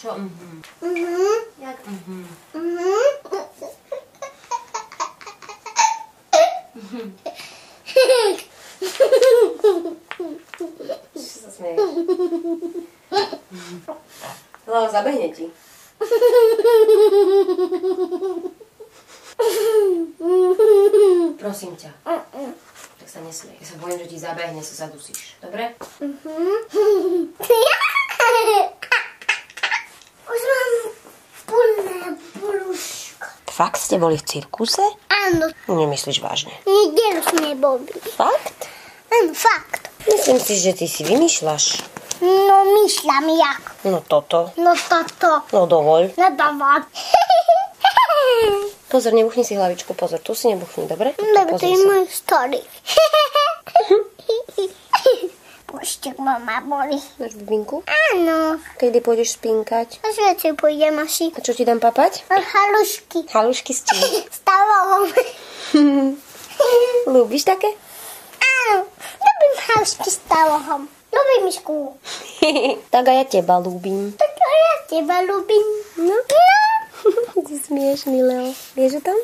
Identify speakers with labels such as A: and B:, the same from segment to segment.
A: Čo? Jak? Čo sa smeješ? Lebo zabehne ti. Prosím ťa. Tak sa nesmej. Ja sa bojím, že ti zabehne, sa zadusíš. Dobre?
B: Už mám plné brúško.
A: Fakt ste boli v cirkuse?
B: Áno.
A: Nemyslíš vážne?
B: Nedelu sme boli.
A: Fakt?
B: Áno, fakt.
A: Myslím si, že ty si vymýšľaš.
B: No, myšľam jak.
A: No toto.
B: No toto.
A: No dovoľ.
B: No dávaj.
A: Pozor, nebuchni si hlavičku, pozor, tu si nebuchni, dobre?
B: Lebo to
A: Pozri
B: je
A: sa.
B: môj story. Pošťak mama boli.
A: Máš bubinku?
B: Áno.
A: Kedy pôjdeš spinkať?
B: A zväčšie pôjdem asi.
A: A čo ti dám papať?
B: Halušky.
A: Halušky s čím?
B: Stavovou.
A: Ľúbiš také?
B: Áno. Ľubím halušky stavovou. Ľubím myšku.
A: Tak a ja teba ľúbim.
B: Tak a ja teba ľubím.
A: No. Si smiešný, Leo. Vieš o tom?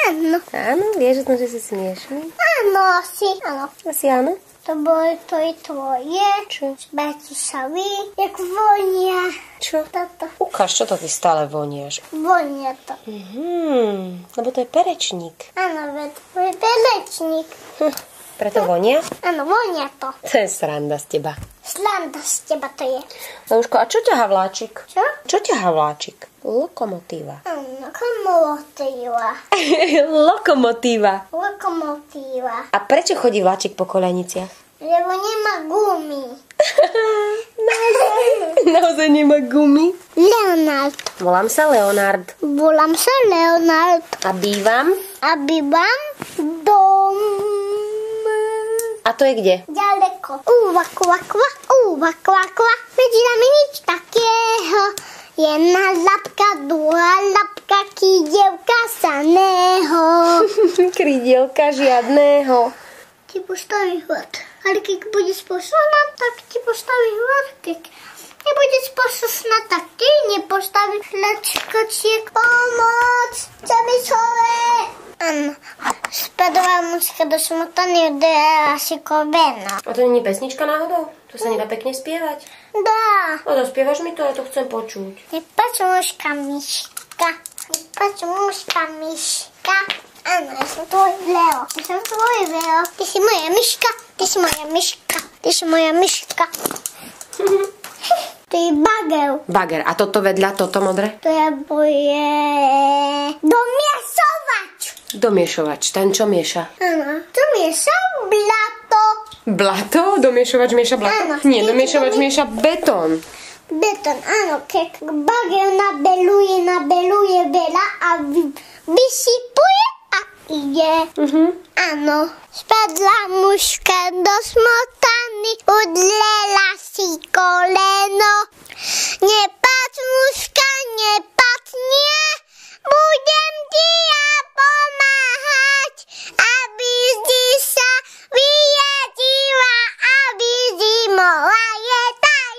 B: Áno.
A: Áno, vieš o tom, že si smiešný?
B: Áno, asi. Áno.
A: Asi áno.
B: To je tvoje.
A: Čo?
B: Batišovi. Jak vonia.
A: Čo?
B: Toto.
A: Ukáž, čo to ty stále voniaš.
B: Vonia to.
A: Lebo to je perečník.
B: Áno, veď to je pelečník.
A: Preto vonia?
B: Áno, vonia to.
A: To je sranda z teba.
B: Slanda z teba to je.
A: Leluško, a čo ťahá vláčik?
B: Čo?
A: Čo ťahá vláčik? Lokomotíva.
B: Áno, komotíva.
A: Lokomotíva.
B: Lokomotíva.
A: A prečo chodí vláčik po koľajniciach?
B: Lebo nemá gumy.
A: Naozaj nemá gumy?
B: Leonard.
A: Volám sa Leonard.
B: Volám sa Leonard.
A: A bývam?
B: A bývam dom.
A: A to je kde?
B: Ďaleko. Kva, kva. Medzi nami nič takého. Jedna labka, druhá labka, kýdielka saného.
A: Krydielka žiadného.
B: Ti postaví hlad. Ale keď budeš poslušná, tak ti postaví hlad. Keď nebudeš poslušná, tak ti nepostaví hlačkočiek. Pomoc! Čabičové! Áno. Spadová mužka do smotany od asi kolbena.
A: A to nie je pesnička náhodou? To sa nedá pekne spievať?
B: Dá.
A: A zaspievaš mi to? Ja to chcem počuť.
B: Nepač mužka, myška. Nepač mužka, myška. Áno, ja som tvoj Leo. Ja som tvoj Leo. Ty si moja myška. Ty si moja myška. Ty si moja myška. To je bagel.
A: Bager. A toto vedľa, toto modré?
B: To je boje... Domiesovač.
A: Domiešovač. Ten, čo mieša?
B: Áno. Domiesa blato.
A: Blato? Domiešovač mieša blato?
B: Áno.
A: Nie, domiešovač mieša betón.
B: Beton, áno. Keď bagel nabeluje veľa a vysypuje a ide. Áno. Spadla mužka do smotany, udlela si koleno. Nepač mužka, nepač nie, budem ti ja pomáhať, aby vždy sa vyjedila, aby zimola je taj.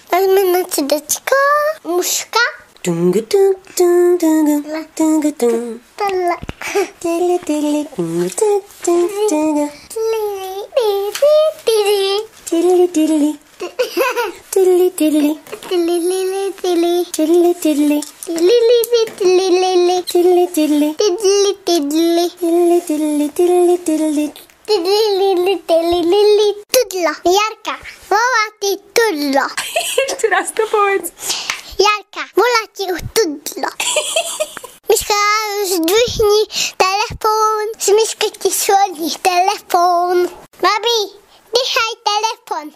B: Vezme na čudečko, mužka.
A: Tungu, tung, tung, tungu, tungu, tung.
B: Tala.
A: Tili, tili, tungu, tung, tung, tungu. Tili, tili. Tili, tili. Tili, tili. Tili, tili. Tili, tili.
B: Tudlo. Jarka, volá ti tudlo.
A: Ešte raz to povedz.
B: Jarka, volá ti tudlo. Miška, zdvihni telefón. Z Mišky ti zvoní telefón. Babi, nechaj telefón.